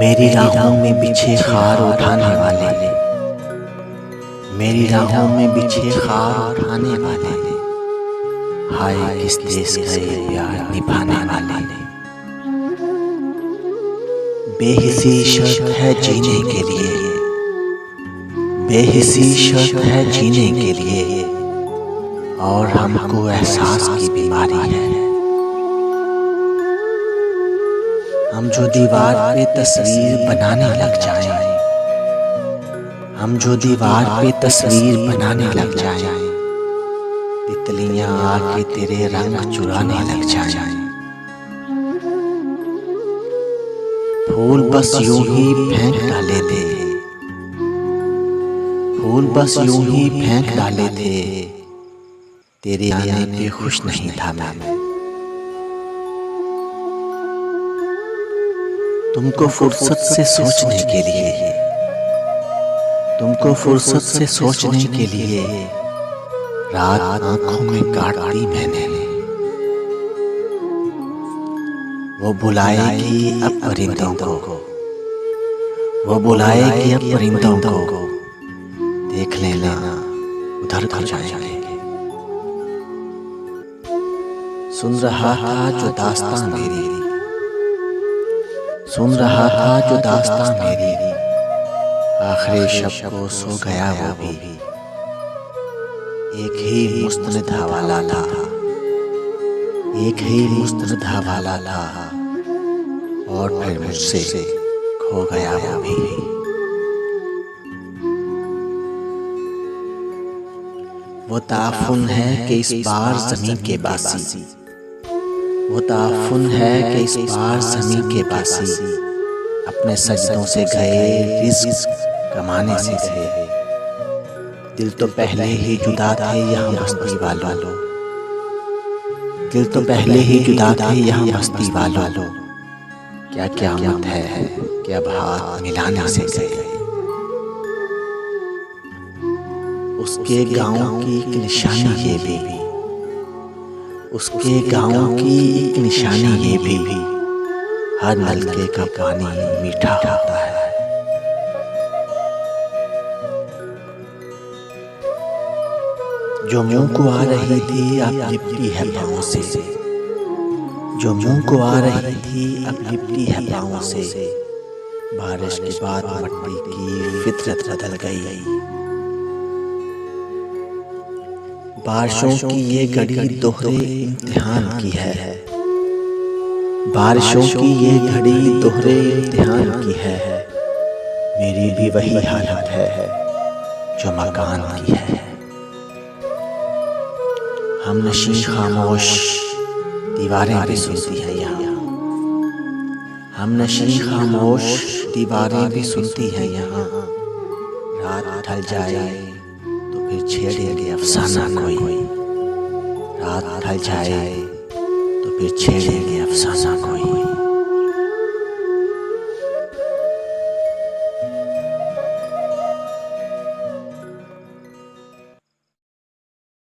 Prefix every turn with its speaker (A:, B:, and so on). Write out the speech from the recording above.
A: मेरी राहों में बिछे खार उठाने वाले, मेरी राहों में बिछे खार उठाने वाले, हाय किस देश गए प्यार निभाने वाले। बेहिसी शर्त है जीने के लिए, बेहिसी शर्त है जीने के लिए, और हमको एहसास की बीमारी है। हम जो दीवार पे तस्वीर बनाने लग जाएं, हम जो दीवार पे तस्वीर बनाने लग जाएं, तितलियां आके तेरे रंग चुराने लग जाएं। फूल बस यूं ही फेंक डाले थे, फूल बस यूं ही फेंक डाले थे, तेरे आने पे खुश नहीं था मैं। तुमको फुर्सत से सोचने के लिए, तुमको फुर्सत से सोचने के लिए रात आंखों में काट दी मैंने। वो बुलाएगी अब परिंदों को, वो बुलाएगी अब परिंदों को, देख लेना उधर को जाएंगे। सुन रहा था जो दास्तां मेरी, सुन रहा था जो दास्तां मेरी, आखिरी शब को सो गया वो भी। एक ही मुस्तनदा वाला था, एक ही मुस्तनदा वाला था, और फिर मुझसे खो गया वो भी। वो ताफुन है कि इस बार ज़मीं के बासी, वो ताफुन है कि इस बार ज़मीं के बासी, अपने सजदों से गए रिज़्क़ कमाने से गए। दिल तो पहले ही जुदा थे यहाँ बस्ती वालों, दिल तो पहले ही जुदा थे यहाँ बस्ती वालों, क्या क़यामत है कि अब हाथ मिलाने से गए। उसके गाँव की एक निशानी ये भी, उसके गाँव की एक निशानी ये भी, हर नलके का पानी मीठा होता है। जो मुंह को आ रही थी अब लिपटी है पाँव से, जो मुंह को आ रही थी अब लिपटी है पाँव से, बारिश के बाद मट्टी की फितरत बदल गई। बारिशों की ये घड़ी दोहरे इम्तिहान की है, बारिशों की ये घड़ी दोहरे इम्तिहान की है, मेरी भी वही हालत है जो मकान की है। हम नशीं खामोश दीवारें भी सुनती हैं यहाँ, हम नशीं खामोश दीवारें भी सुनती हैं यहाँ, रात ढल जाए तो फिर छेड़ेंगे अफसाना कोई, रात ढल जाए तो फिर छेड़ेंगे अफसाना कोई।